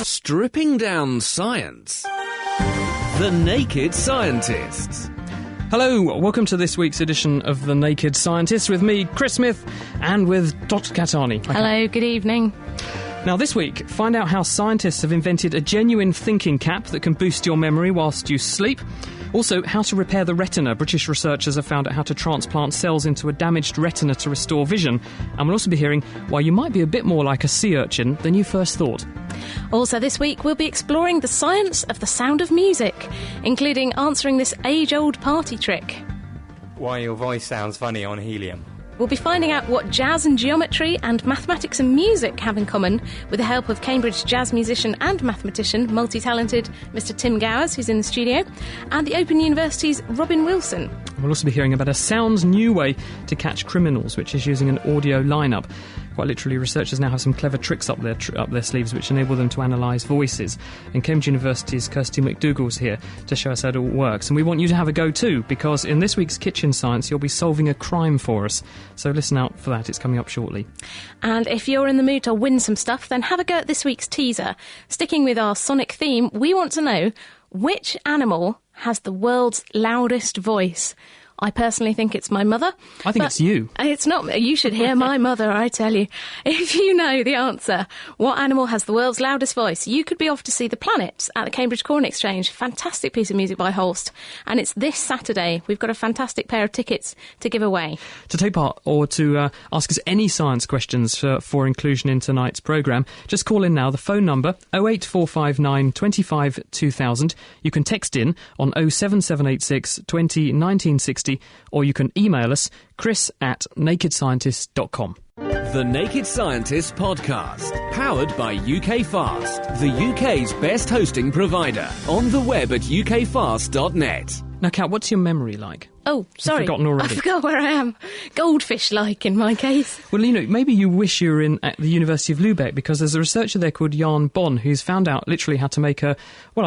Stripping down science. The Naked Scientists. Hello, welcome to this week's edition of The Naked Scientists with me, Chris Smith, and with Dr. Katani. Hello, good evening. Now this week, find out how scientists have invented a genuine thinking cap that can boost your memory whilst you sleep. Also, how to repair the retina. British researchers have found out how to transplant cells into a damaged retina to restore vision. And we'll also be hearing why you might be a bit more like a sea urchin than you first thought. Also this week, we'll be exploring the science of the sound of music, including answering this age-old party trick. Why your voice sounds funny on helium. We'll be finding out what jazz and geometry and mathematics and music have in common with the help of Cambridge jazz musician and mathematician, multi-talented Mr. Tim Gowers, who's in the studio, and the Open University's Robin Wilson. We'll also be hearing about a sounds new way to catch criminals, which is using an audio lineup. Quite literally, researchers now have some clever tricks up their sleeves which enable them to analyse voices. And Cambridge University's Kirsty McDougall's here to show us how it all works. And we want you to have a go too, because in this week's Kitchen Science, you'll be solving a crime for us. So listen out for that, it's coming up shortly. And if you're in the mood to win some stuff, then have a go at this week's teaser. Sticking with our sonic theme, we want to know which animal has the world's loudest voice. I personally think it's my mother. I think it's you. It's not. You should hear my mother, I tell you. If you know the answer, what animal has the world's loudest voice, you could be off to see The Planets at the Cambridge Corn Exchange. Fantastic piece of music by Holst. And it's this Saturday. We've got a fantastic pair of tickets to give away. To take part or to ask us any science questions for inclusion in tonight's programme, just call in now. The phone number, 08459 25 2000. You can text in on 07786 20 1960. Or you can email us, chris@nakedscientist.com. The Naked Scientists podcast, powered by UK Fast, the UK's best hosting provider. On the web at ukfast.net. Now, Kat, what's your memory like? Oh, sorry. You've forgotten already. I forgot where I am. Goldfish-like in my case. Well, you know, maybe you wish you were at the University of Lübeck, because there's a researcher there called Jan Bonn who's found out literally how to make I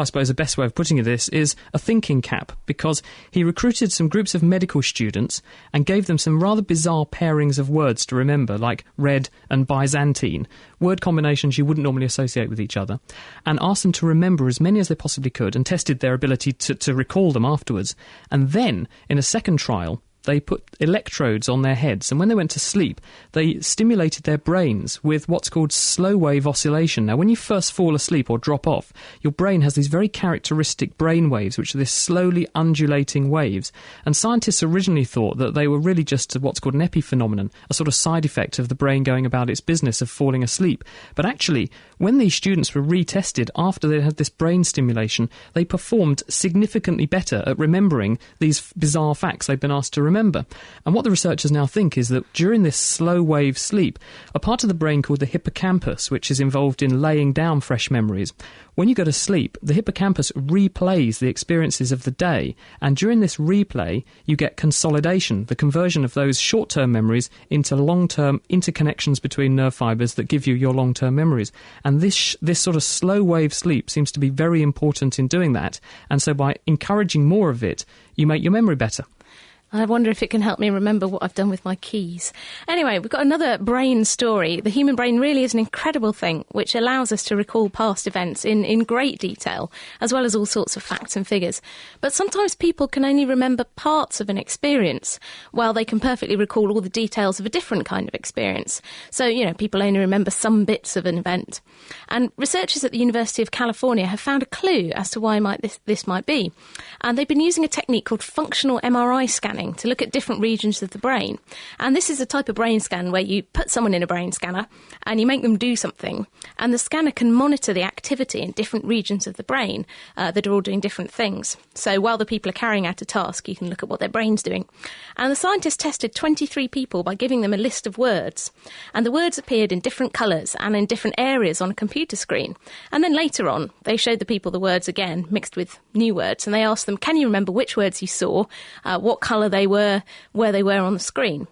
suppose the best way of putting this is a thinking cap, because he recruited some groups of medical students and gave them some rather bizarre pairings of words to remember, like red and Byzantine, word combinations you wouldn't normally associate with each other, and asked them to remember as many as they possibly could and tested their ability to recall them afterwards. And then, in a second trial, they put electrodes on their heads, and when they went to sleep, they stimulated their brains with what's called slow-wave oscillation. Now, when you first fall asleep or drop off, your brain has these very characteristic brain waves, which are these slowly undulating waves. And scientists originally thought that they were really just what's called an epiphenomenon, a sort of side effect of the brain going about its business of falling asleep. But actually, when these students were retested after they had this brain stimulation, they performed significantly better at remembering these bizarre facts they'd been asked to remember. And what the researchers now think is that during this slow wave sleep, a part of the brain called the hippocampus, which is involved in laying down fresh memories, when you go to sleep, the hippocampus replays the experiences of the day, and during this replay, you get consolidation, the conversion of those short-term memories into long-term interconnections between nerve fibres that give you your long-term memories. And this sort of slow-wave sleep seems to be very important in doing that, and so by encouraging more of it, you make your memory better. I wonder if it can help me remember what I've done with my keys. Anyway, we've got another brain story. The human brain really is an incredible thing, which allows us to recall past events in great detail, as well as all sorts of facts and figures. But sometimes people can only remember parts of an experience, while they can perfectly recall all the details of a different kind of experience. So, you know, people only remember some bits of an event. And researchers at the University of California have found a clue as to why this might be. And they've been using a technique called functional MRI scanning to look at different regions of the brain. And this is a type of brain scan where you put someone in a brain scanner and you make them do something, and the scanner can monitor the activity in different regions of the brain that are all doing different things. So while the people are carrying out a task, you can look at what their brain's doing. And the scientists tested 23 people by giving them a list of words, and the words appeared in different colours and in different areas on a computer screen. And then later on, they showed the people the words again, mixed with new words, and they asked them, can you remember which words you saw, what colour they were, where they were on the screen?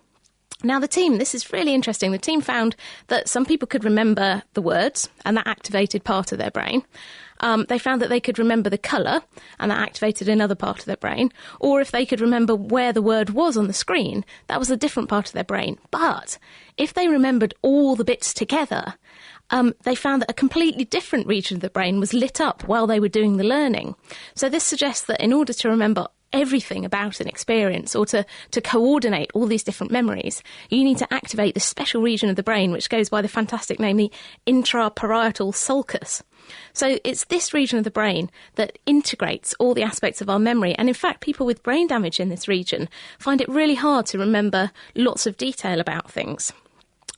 Now, the team, this is really interesting. The team found that some people could remember the words, and that activated part of their brain. They found that they could remember the colour, and that activated another part of their brain. Or if they could remember where the word was on the screen, that was a different part of their brain. But if they remembered all the bits together, they found that a completely different region of the brain was lit up while they were doing the learning. So this suggests that in order to remember everything about an experience, or to coordinate all these different memories, you need to activate this special region of the brain which goes by the fantastic name the intraparietal sulcus. So it's this region of the brain that integrates all the aspects of our memory, and in fact people with brain damage in this region find it really hard to remember lots of detail about things.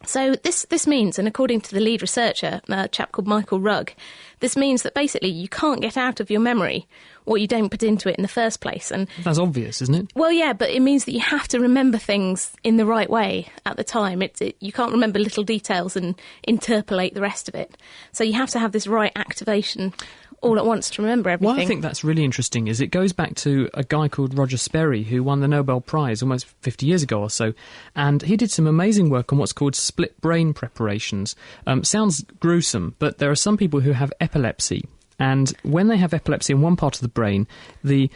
So this means, and according to the lead researcher, a chap called Michael Rugg, this means that basically you can't get out of your memory what you don't put into it in the first place. And that's obvious, isn't it? Well, yeah, but it means that you have to remember things in the right way at the time. You can't remember little details and interpolate the rest of it. So you have to have this right activation all at once to remember everything. What I think that's really interesting is it goes back to a guy called Roger Sperry, who won the Nobel Prize almost 50 years ago or so, and he did some amazing work on what's called split brain preparations. Sounds gruesome, but there are some people who have epilepsy, and when they have epilepsy in one part of the brain, the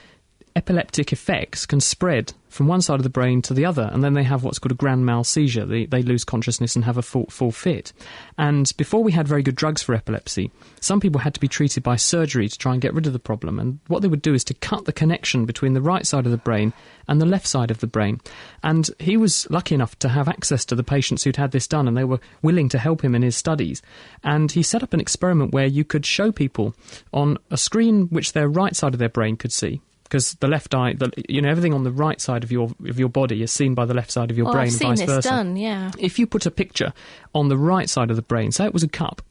epileptic effects can spread from one side of the brain to the other, and then they have what's called a grand mal seizure. They lose consciousness and have a full fit. And before we had very good drugs for epilepsy, some people had to be treated by surgery to try and get rid of the problem. And what they would do is to cut the connection between the right side of the brain and the left side of the brain. And he was lucky enough to have access to the patients who'd had this done, and they were willing to help him in his studies. And he set up an experiment where you could show people on a screen which their right side of their brain could see, because the left eye, everything on the right side of your body is seen by the left side of your brain, I've seen vice this versa. done, yeah. If you put a picture on the right side of the brain, say it was a cup,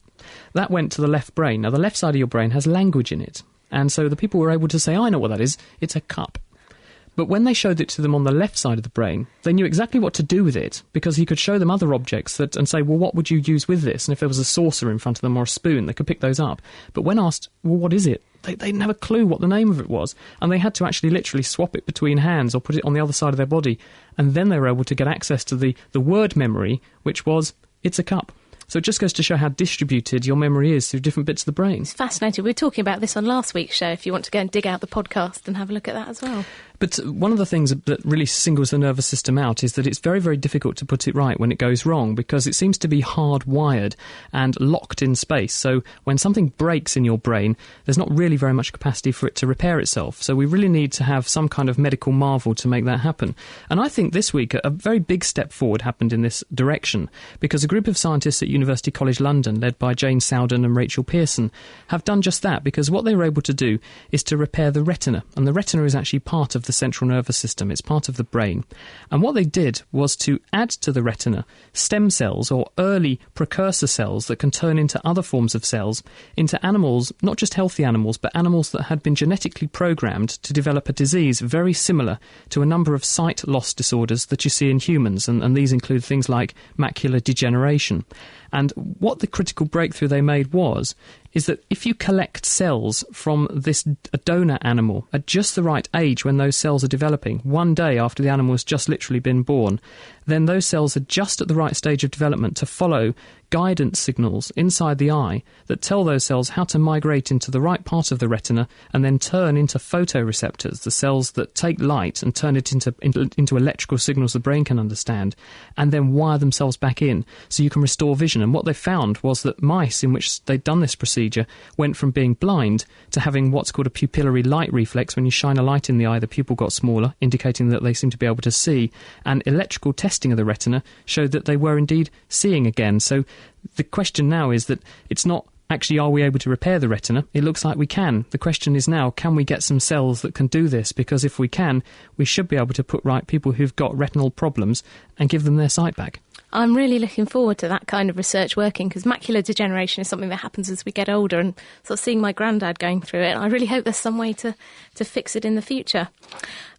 that went to the left brain. Now, the left side of your brain has language in it, and so the people were able to say, I know what that is, it's a cup. But when they showed it to them on the left side of the brain, they knew exactly what to do with it, because he could show them other objects and say, well, what would you use with this? And if there was a saucer in front of them or a spoon, they could pick those up. But when asked, well, what is it? They didn't have a clue what the name of it was, and they had to actually literally swap it between hands or put it on the other side of their body, and then they were able to get access to the word memory, which was, it's a cup. So it just goes to show how distributed your memory is through different bits of the brain. It's fascinating. We were talking about this on last week's show, if you want to go and dig out the podcast and have a look at that as well. But one of the things that really singles the nervous system out is that it's very, very difficult to put it right when it goes wrong, because it seems to be hardwired and locked in space. So when something breaks in your brain, there's not really very much capacity for it to repair itself. So we really need to have some kind of medical marvel to make that happen. And I think this week a very big step forward happened in this direction, because a group of scientists at University College London, led by Jane Sowden and Rachel Pearson, have done just that, because what they were able to do is to repair the retina. And the retina is actually part of the central nervous system. It's part of the brain. And what they did was to add to the retina stem cells, or early precursor cells that can turn into other forms of cells, into animals, not just healthy animals, but animals that had been genetically programmed to develop a disease very similar to a number of sight loss disorders that you see in humans. And these include things like macular degeneration. And what the critical breakthrough they made is that if you collect cells from a donor animal at just the right age when those cells are developing, one day after the animal has just literally been born, then those cells are just at the right stage of development to follow guidance signals inside the eye that tell those cells how to migrate into the right part of the retina and then turn into photoreceptors, the cells that take light and turn it into electrical signals the brain can understand, and then wire themselves back in so you can restore vision. And what they found was that mice in which they'd done this procedure went from being blind to having what's called a pupillary light reflex. When you shine a light in the eye, the pupil got smaller, indicating that they seem to be able to see, and electrical testing of the retina showed that they were indeed seeing again. So the question now is that it's not actually, are we able to repair the retina? It looks like we can. The question is now, can we get some cells that can do this? Because if we can, we should be able to put right people who've got retinal problems and give them their sight back. I'm really looking forward to that kind of research working, because macular degeneration is something that happens as we get older, and sort of seeing my granddad going through it, I really hope there's some way to fix it in the future.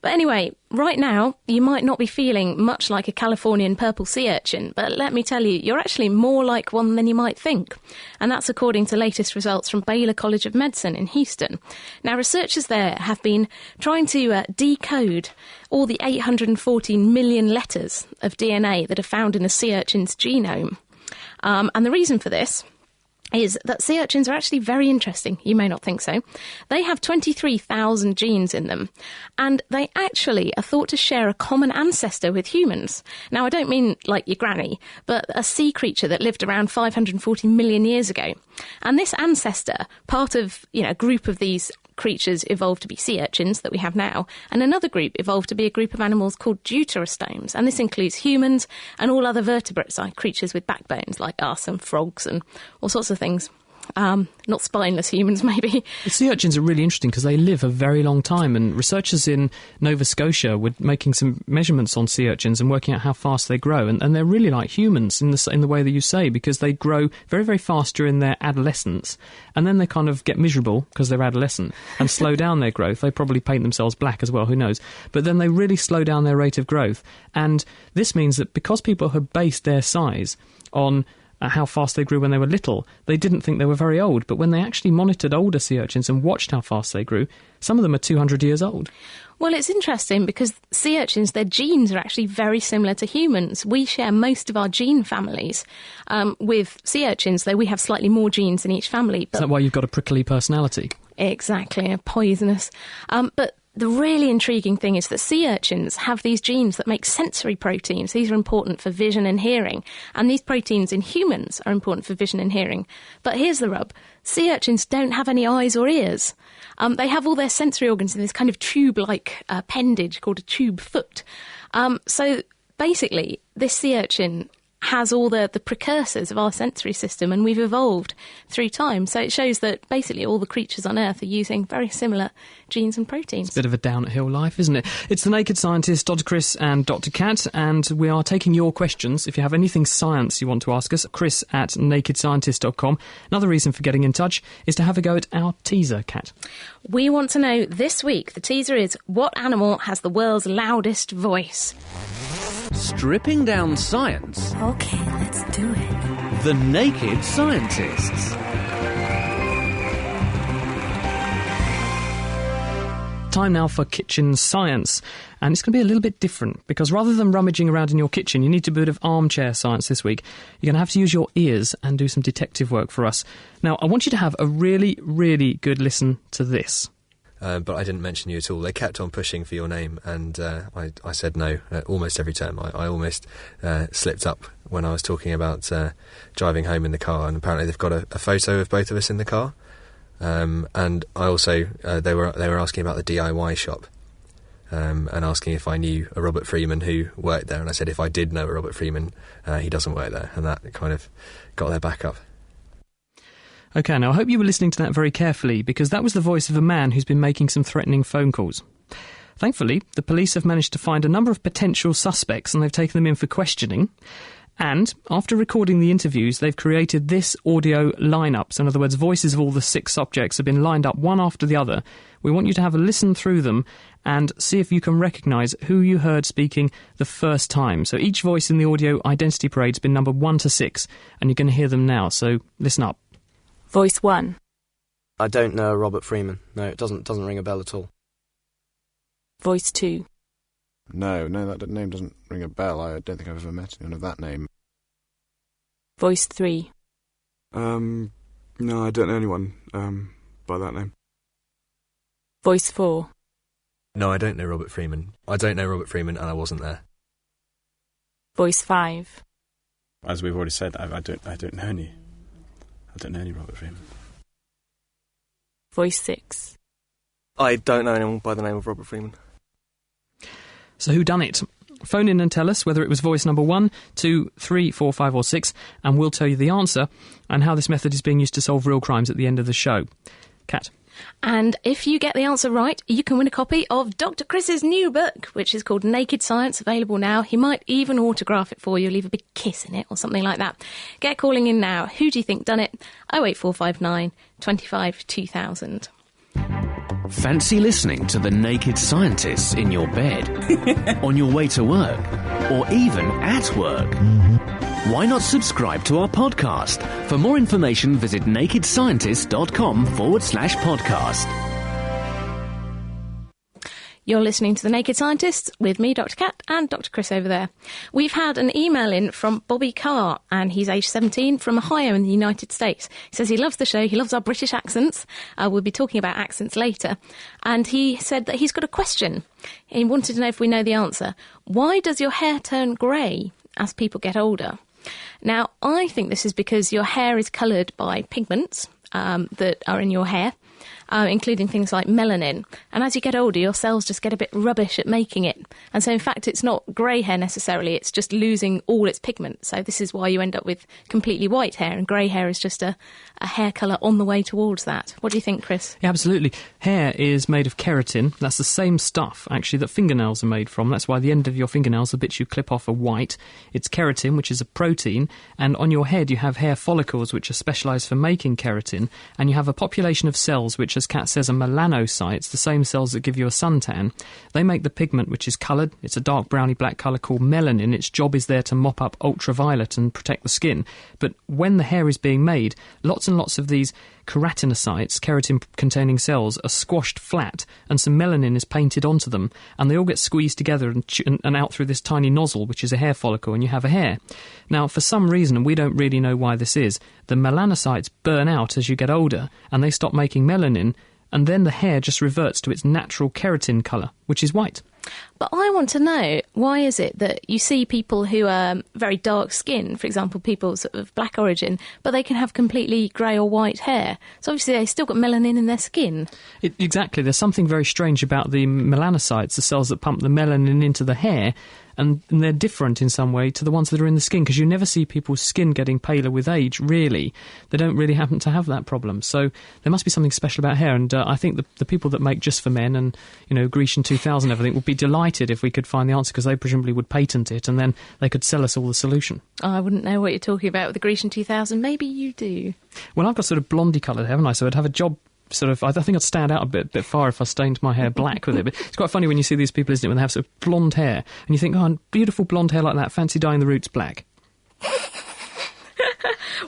But anyway, right now, you might not be feeling much like a Californian purple sea urchin, but let me tell you, you're actually more like one than you might think. And that's according to latest results from Baylor College of Medicine in Houston. Now, researchers there have been trying to decode all the 814 million letters of DNA that are found in a sea urchin's genome. And the reason for this is that sea urchins are actually very interesting. You may not think so. They have 23,000 genes in them, and they actually are thought to share a common ancestor with humans. Now, I don't mean like your granny, but a sea creature that lived around 540 million years ago. And this ancestor, part of, a group of these creatures evolved to be sea urchins that we have now, and another group evolved to be a group of animals called deuterostomes, and this includes humans and all other vertebrates, like creatures with backbones like us and frogs and all sorts of things. Not spineless humans, maybe. The sea urchins are really interesting because they live a very long time, and researchers in Nova Scotia were making some measurements on sea urchins and working out how fast they grow, and they're really like humans in the way that you say, because they grow very, very fast during their adolescence, and then they kind of get miserable because they're adolescent and slow down their growth. They probably paint themselves black as well, who knows, but then they really slow down their rate of growth, and this means that because people have based their size on how fast they grew when they were little, they didn't think they were very old. But when they actually monitored older sea urchins and watched how fast they grew, some of them are 200 years old. Well, it's interesting because sea urchins, their genes are actually very similar to humans. We share most of our gene families with sea urchins, though we have slightly more genes in each family. Is that why you've got a prickly personality? Exactly, poisonous. But the really intriguing thing is that sea urchins have these genes that make sensory proteins. These are important for vision and hearing. And these proteins in humans are important for vision and hearing. But here's the rub. Sea urchins don't have any eyes or ears. They have all their sensory organs in this kind of tube-like appendage called a tube foot. So basically, this sea urchin has all the precursors of our sensory system, and we've evolved through time. So it shows that basically all the creatures on Earth are using very similar genes and proteins. It's a bit of a down-hill life, isn't it? It's The Naked Scientist, Dr. Chris and Dr. Kat, and we are taking your questions. If you have anything science you want to ask us, chris@nakedscientist.com. Another reason for getting in touch is to have a go at our teaser, Kat. We want to know this week, the teaser is, what animal has the world's loudest voice? Stripping down science. Okay, let's do it. The Naked Scientists. Time now for kitchen science, and it's going to be a little bit different because rather than rummaging around in your kitchen, you need to do a bit of armchair science this week. You're going to have to use your ears and do some detective work for us. Now, I want you to have a really, really good listen to this. But I didn't mention you at all. They kept on pushing for your name, and I said no almost every term. I almost slipped up when I was talking about driving home in the car, and apparently they've got a photo of both of us in the car. And I also they were asking about the DIY shop, and asking if I knew a Robert Freeman who worked there, and I said if I did know a Robert Freeman, he doesn't work there, and that kind of got their back up. OK, now I hope you were listening to that very carefully, because that was the voice of a man who's been making some threatening phone calls. Thankfully, the police have managed to find a number of potential suspects, and they've taken them in for questioning. And after recording the interviews, they've created this audio lineup. So in other words, voices of all the 6 subjects have been lined up one after the other. We want you to have a listen through them and see if you can recognise who you heard speaking the first time. So each voice in the audio identity parade has been numbered 1 to 6, and you're going to hear them now. So listen up. Voice 1. I don't know a Robert Freeman. No, it doesn't ring a bell at all. Voice 2. No, that name doesn't ring a bell. I don't think I've ever met anyone of that name. Voice 3. No, I don't know anyone by that name. Voice 4. No, I don't know Robert Freeman. I don't know Robert Freeman, and I wasn't there. Voice 5. As we've already said, I don't know any. I don't know any Robert Freeman. Voice 6. I don't know anyone by the name of Robert Freeman. So who done it? Phone in and tell us whether it was voice number 1, 2, 3, 4, 5 or 6, and we'll tell you the answer and how this method is being used to solve real crimes at the end of the show. Kat. And if you get the answer right, you can win a copy of Dr. Chris's new book, which is called Naked Science, available now. He might even autograph it for you, leave a big kiss in it or something like that. Get calling in now. Who do you think done it? 08459 25 2000. Fancy listening to The Naked Scientists in your bed, on your way to work, or even at work? Why not subscribe to our podcast? For more information, visit nakedscientist.com/podcast. You're listening to The Naked Scientists with me, Dr. Cat, and Dr. Chris over there. We've had an email in from Bobby Carr, and he's aged 17, from Ohio in the United States. He says he loves the show, he loves our British accents. We'll be talking about accents later. And he said that he's got a question. He wanted to know if we know the answer. Why does your hair turn grey as people get older? Now, I think this is because your hair is coloured by pigments that are in your hair, including things like melanin. And as you get older, your cells just get a bit rubbish at making it. And so, in fact, it's not grey hair necessarily, it's just losing all its pigment. So this is why you end up with completely white hair, and grey hair is just a hair colour on the way towards that. What do you think, Chris? Yeah, absolutely. Hair is made of keratin. That's the same stuff, actually, that fingernails are made from. That's why the end of your fingernails, the bits you clip off, are white. It's keratin, which is a protein, and on your head you have hair follicles, which are specialised for making keratin, and you have a population of cells, which, as Kat says, are melanocytes, the same cells that give you a suntan. They make the pigment, which is coloured. It's a dark browny-black colour called melanin. Its job is there to mop up ultraviolet and protect the skin. But when the hair is being made, lots and lots of these keratinocytes, keratin-containing cells, are squashed flat, and some melanin is painted onto them, and they all get squeezed together and out through this tiny nozzle, which is a hair follicle, and you have a hair. Now, for some reason, and we don't really know why this is, the melanocytes burn out as you get older, and they stop making melanin, and then the hair just reverts to its natural keratin colour, which is white. But I want to know, why is it that you see people who are very dark skinned, for example, people sort of black origin, but they can have completely grey or white hair? So obviously they've still got melanin in their skin. Exactly. There's something very strange about the melanocytes, the cells that pump the melanin into the hair, and they're different in some way to the ones that are in the skin, because you never see people's skin getting paler with age, really. They don't really happen to have that problem. So there must be something special about hair, and I think the people that make Just for Men and, Grecian 2000 everything would be delighted if we could find the answer, because they presumably would patent it, and then they could sell us all the solution. I wouldn't know what you're talking about with the Grecian 2000. Maybe you do. Well, I've got sort of blondie coloured, haven't I? So I'd have a job. I think I'd stand out a bit far if I stained my hair black with it. But it's quite funny when you see these people, isn't it, when they have sort of blonde hair, and you think, oh, beautiful blonde hair like that, fancy dyeing the roots black.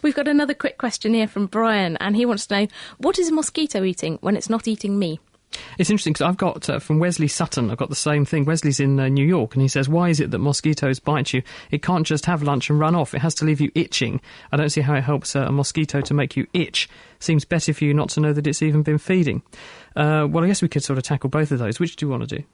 We've got another quick question here from Brian, and he wants to know, what is a mosquito eating when it's not eating me? It's interesting, because I've got, from Wesley Sutton, I've got the same thing. Wesley's in New York, and he says, why is it that mosquitoes bite you? It can't just have lunch and run off. It has to leave you itching. I don't see how it helps a mosquito to make you itch. Seems better for you not to know that it's even been feeding. Well, I guess we could sort of tackle both of those. Which do you want to do?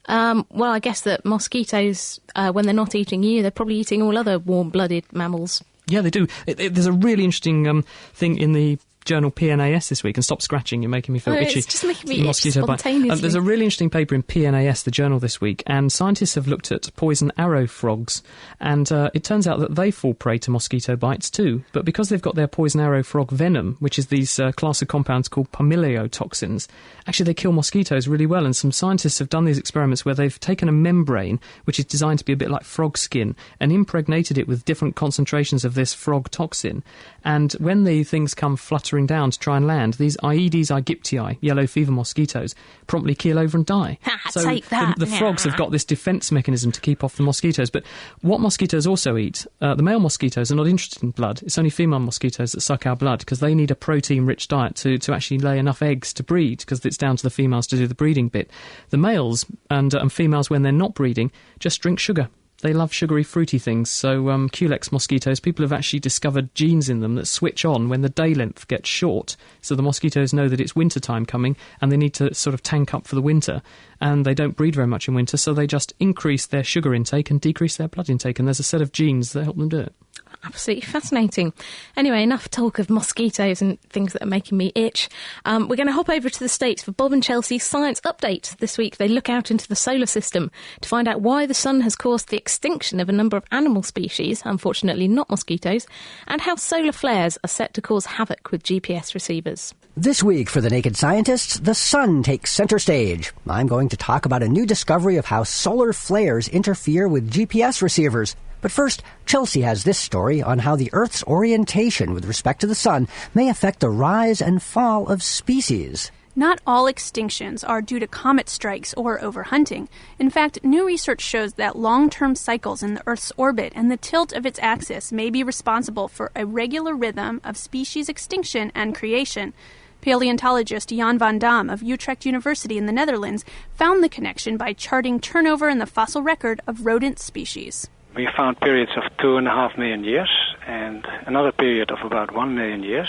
Well, I guess that mosquitoes, when they're not eating you, they're probably eating all other warm-blooded mammals. Yeah, they do. There's a really interesting thing in the journal PNAS this week, and stop scratching, you're making me feel itchy. It's just making me itch spontaneously. There's a really interesting paper in PNAS, the journal, this week, and scientists have looked at poison arrow frogs, and it turns out that they fall prey to mosquito bites too, but because they've got their poison arrow frog venom, which is these class of compounds called pumiliotoxins, actually they kill mosquitoes really well, and some scientists have done these experiments where they've taken a membrane, which is designed to be a bit like frog skin, and impregnated it with different concentrations of this frog toxin, and when the things come fluttering down to try and land, these Aedes aegypti, yellow fever mosquitoes, promptly keel over and die. So take that. The frogs have got this defence mechanism to keep off the mosquitoes. But what mosquitoes also eat, the male mosquitoes are not interested in blood. It's only female mosquitoes that suck our blood, because they need a protein-rich diet to actually lay enough eggs to breed, because it's down to the females to do the breeding bit. The males and females, when they're not breeding, just drink sugar. They love sugary, fruity things. So Culex mosquitoes, people have actually discovered genes in them that switch on when the day length gets short. So the mosquitoes know that it's winter time coming, and they need to sort of tank up for the winter. And they don't breed very much in winter, so they just increase their sugar intake and decrease their blood intake. And there's a set of genes that help them do it. Absolutely fascinating. Anyway, enough talk of mosquitoes and things that are making me itch. We're going to hop over to the States for Bob and Chelsea's Science Update. This week they look out into the solar system to find out why the sun has caused the extinction of a number of animal species, unfortunately not mosquitoes, and how solar flares are set to cause havoc with GPS receivers. This week for The Naked Scientists, the sun takes center stage. I'm going to talk about a new discovery of how solar flares interfere with GPS receivers. But first, Chelsea has this story on how the Earth's orientation with respect to the sun may affect the rise and fall of species. Not all extinctions are due to comet strikes or overhunting. In fact, new research shows that long-term cycles in the Earth's orbit and the tilt of its axis may be responsible for a regular rhythm of species extinction and creation. Paleontologist Jan van Dam of Utrecht University in the Netherlands found the connection by charting turnover in the fossil record of rodent species. We found periods of 2.5 million years and another period of about 1 million years.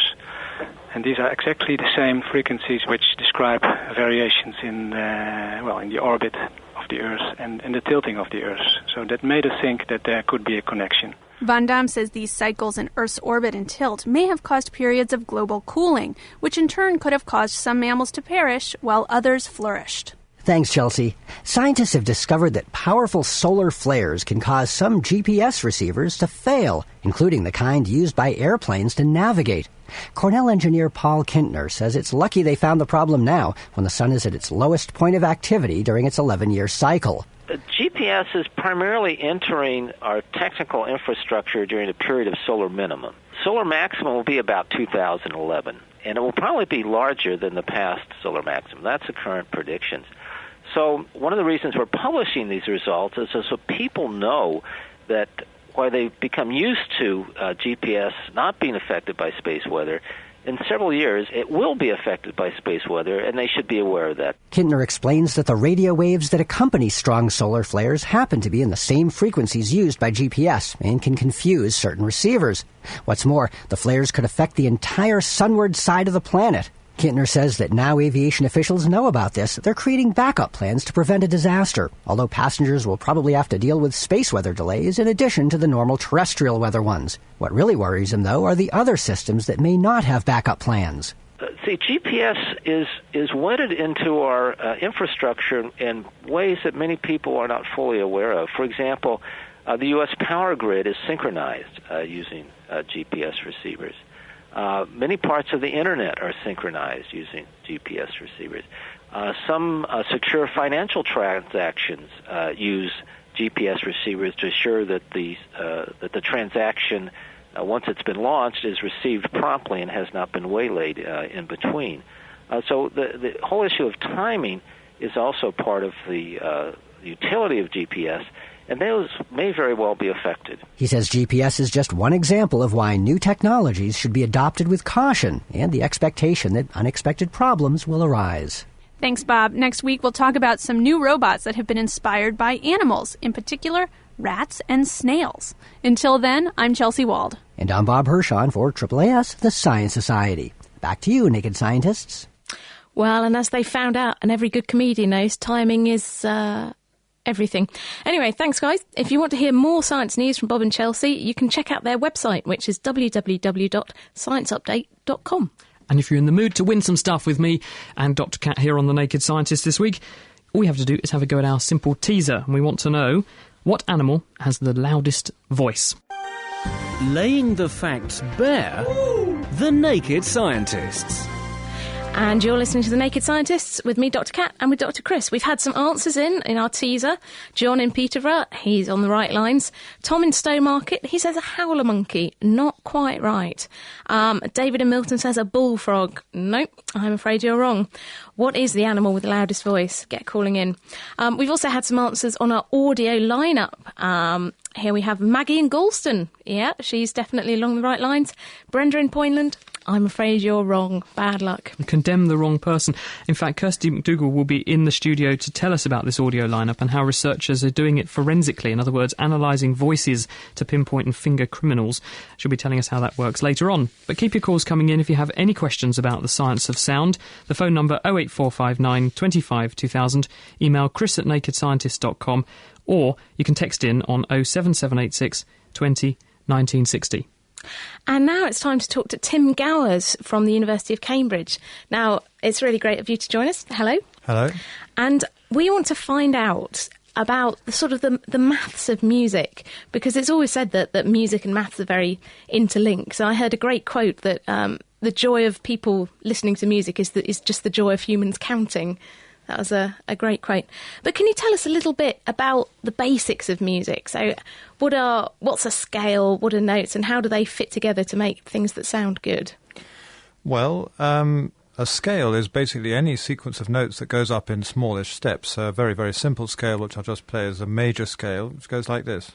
And these are exactly the same frequencies which describe variations in the orbit of the Earth and the tilting of the Earth. So that made us think that there could be a connection. Van Dam says these cycles in Earth's orbit and tilt may have caused periods of global cooling, which in turn could have caused some mammals to perish while others flourished. Thanks, Chelsea. Scientists have discovered that powerful solar flares can cause some GPS receivers to fail, including the kind used by airplanes to navigate. Cornell engineer Paul Kintner says it's lucky they found the problem now, when the sun is at its lowest point of activity during its 11-year cycle. GPS is primarily entering our technical infrastructure during a period of solar minimum. Solar maximum will be about 2011, and it will probably be larger than the past solar maximum. That's the current predictions. So one of the reasons we're publishing these results is so people know that while they've become used to GPS not being affected by space weather, in several years it will be affected by space weather, and they should be aware of that. Kintner explains that the radio waves that accompany strong solar flares happen to be in the same frequencies used by GPS and can confuse certain receivers. What's more, the flares could affect the entire sunward side of the planet. Kintner says that now aviation officials know about this, they're creating backup plans to prevent a disaster, although passengers will probably have to deal with space weather delays in addition to the normal terrestrial weather ones. What really worries them, though, are the other systems that may not have backup plans. See, GPS is wedded into our infrastructure in ways that many people are not fully aware of. For example, the U.S. power grid is synchronized using GPS receivers. Many parts of the Internet are synchronized using GPS receivers. Some secure financial transactions use GPS receivers to assure that the transaction, once it's been launched, is received promptly and has not been waylaid in between. So the whole issue of timing is also part of the utility of GPS, and those may very well be affected. He says GPS is just one example of why new technologies should be adopted with caution and the expectation that unexpected problems will arise. Thanks, Bob. Next week, we'll talk about some new robots that have been inspired by animals, in particular, rats and snails. Until then, I'm Chelsea Wald. And I'm Bob Hirschon for AAAS, the Science Society. Back to you, Naked Scientists. Well, and as they found out, and every good comedian knows, timing is everything. Anyway, thanks, guys. If you want to hear more science news from Bob and Chelsea, you can check out their website, which is www.scienceupdate.com. And if you're in the mood to win some stuff with me and Dr. Cat here on The Naked Scientist this week, all you have to do is have a go at our simple teaser. And we want to know, what animal has the loudest voice? Laying the facts bare, The Naked Scientists. And you're listening to The Naked Scientists with me, Dr. Cat, and with Dr. Chris. We've had some answers in our teaser. John in Peterborough, he's on the right lines. Tom in Stowmarket, he says a howler monkey. Not quite right. David in Milton says a bullfrog. Nope, I'm afraid you're wrong. What is the animal with the loudest voice? Get calling in. We've also had some answers on our audio lineup. Here we have Maggie in Galston. Yeah, she's definitely along the right lines. Brenda in Poynland. I'm afraid you're wrong. Bad luck. Condemn the wrong person. In fact, Kirsty McDougall will be in the studio to tell us about this audio lineup and how researchers are doing it forensically. In other words, analysing voices to pinpoint and finger criminals. She'll be telling us how that works later on. But keep your calls coming in if you have any questions about the science of sound. The phone number 08459 25 2000. Email chris@nakedscientist.com, or you can text in on 07786 20 1960. And now it's time to talk to Tim Gowers from the University of Cambridge. Now, it's really great of you to join us. Hello. Hello. And we want to find out about the sort of the maths of music, because it's always said that music and maths are very interlinked. So I heard a great quote that the joy of people listening to music is just the joy of humans counting. That was a great quote. But can you tell us a little bit about the basics of music? So what's a scale, what are notes, and how do they fit together to make things that sound good? Well, a scale is basically any sequence of notes that goes up in smallish steps. A very, very simple scale, which I'll just play as a major scale, which goes like this.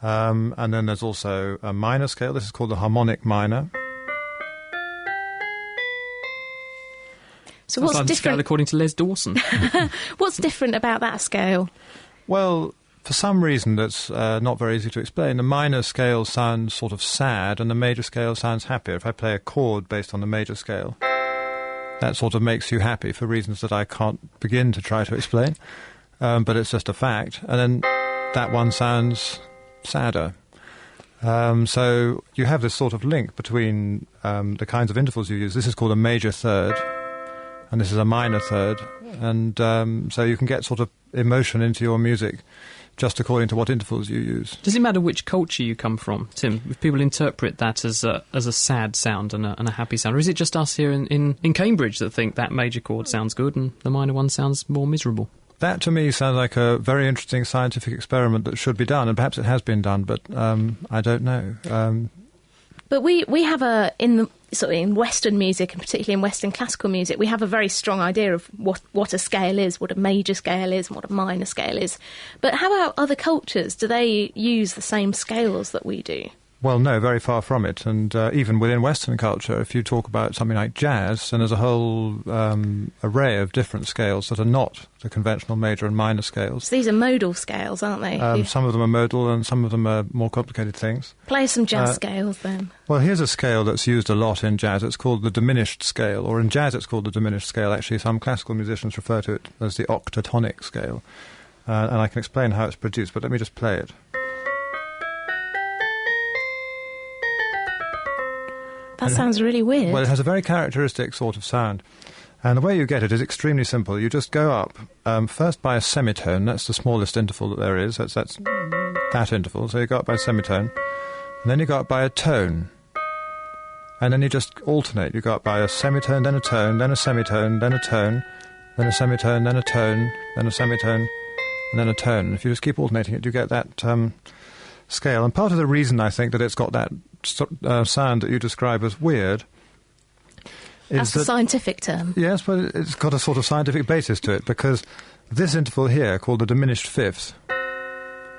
And then there's also a minor scale. This is called the harmonic minor. So what's like the different? scale according to Les Dawson. What's different about that scale? Well, for some reason that's not very easy to explain, the minor scale sounds sort of sad and the major scale sounds happier. If I play a chord based on the major scale, that sort of makes you happy for reasons that I can't begin to try to explain. But it's just a fact. And then that one sounds sadder. So you have this sort of link between the kinds of intervals you use. This is called a major third, and this is a minor third. And so you can get sort of emotion into your music just according to what intervals you use. Does it matter which culture you come from, Tim? If people interpret that as a sad sound and a happy sound, or is it just us here in Cambridge that think that major chord sounds good and the minor one sounds more miserable? That, to me, sounds like a very interesting scientific experiment that should be done, and perhaps it has been done, but I don't know. But we have in Western music, and particularly in Western classical music, we have a very strong idea of what a scale is, what a major scale is, and what a minor scale is. But how about other cultures? Do they use the same scales that we do? Well, no, very far from it. And even within Western culture, if you talk about something like jazz, then there's a whole array of different scales that are not the conventional major and minor scales. So these are modal scales, aren't they? Some of them are modal and some of them are more complicated things. Play some jazz scales, then. Well, here's a scale that's used a lot in jazz. It's called the diminished scale, or in jazz it's called the diminished scale. Actually, some classical musicians refer to it as the octatonic scale. And I can explain how it's produced, but let me just play it. That sounds really weird. Well, it has a very characteristic sort of sound. And the way you get it is extremely simple. You just go up first by a semitone. That's the smallest interval that there is. That's that interval. So you go up by a semitone. And then you go up by a tone. And then you just alternate. You go up by a semitone, then a tone, then a semitone, then a tone, then a semitone, then a tone, then a semitone, and then a tone. And if you just keep alternating it, you get that scale. And part of the reason I think that it's got that sound that you describe as weird is that's a scientific term. Yes, but it's got a sort of scientific basis to it, because this interval here, called the diminished fifth,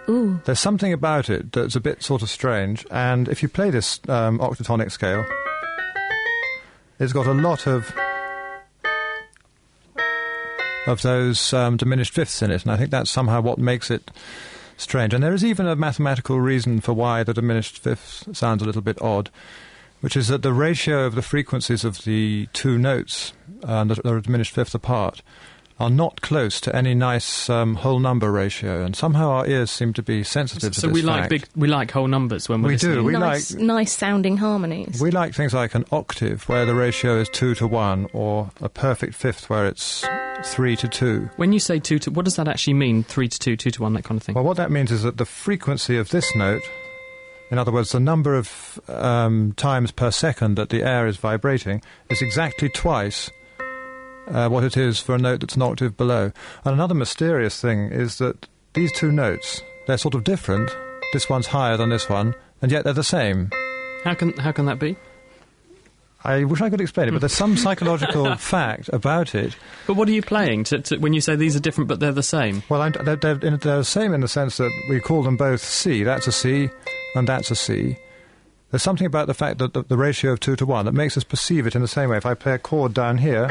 ooh, there's something about it that's a bit sort of strange. And if you play this octatonic scale, it's got a lot of those diminished fifths in it, and I think that's somehow what makes it strange. And there is even a mathematical reason for why the diminished fifth sounds a little bit odd, which is that the ratio of the frequencies of the two notes that are diminished fifth apart are not close to any nice whole number ratio, and somehow our ears seem to be sensitive to this fact. We like whole numbers when we're listening. We do. Nice sounding harmonies. We like things like an octave where the ratio is 2 to 1, or a perfect fifth where it's 3 to 2. When you say 2 to... What does that actually mean? 3 to 2, 2 to 1, that kind of thing? Well, what that means is that the frequency of this note, in other words, the number of times per second that the air is vibrating, is exactly twice what it is for a note that's an octave below. And another mysterious thing is that these two notes, they're sort of different. This one's higher than this one, and yet they're the same. How can that be? I wish I could explain it, but there's some psychological fact about it. But what are you playing when you say these are different but they're the same? Well, they're the same in the sense that we call them both C. That's a C, and that's a C. There's something about the fact that the ratio of 2 to 1 that makes us perceive it in the same way. If I play a chord down here,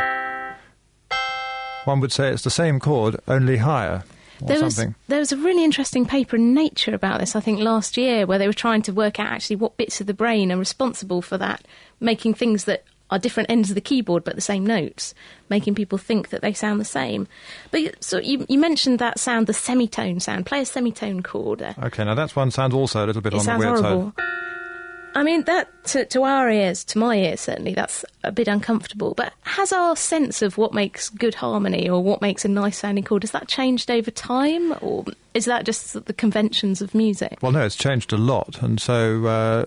one would say it's the same chord, only higher. There was a really interesting paper in Nature about this, I think, last year, where they were trying to work out actually what bits of the brain are responsible for that, making things that are different ends of the keyboard but the same notes, making people think that they sound the same. But so you mentioned that sound, the semitone sound. Play a semitone chord there. OK, now that one sounds also a little bit on the weird horrible. Side. I mean, that, to our ears, to my ears certainly, that's a bit uncomfortable. But has our sense of what makes good harmony or what makes a nice-sounding chord, has that changed over time? Or is that just the conventions of music? Well, no, it's changed a lot. And so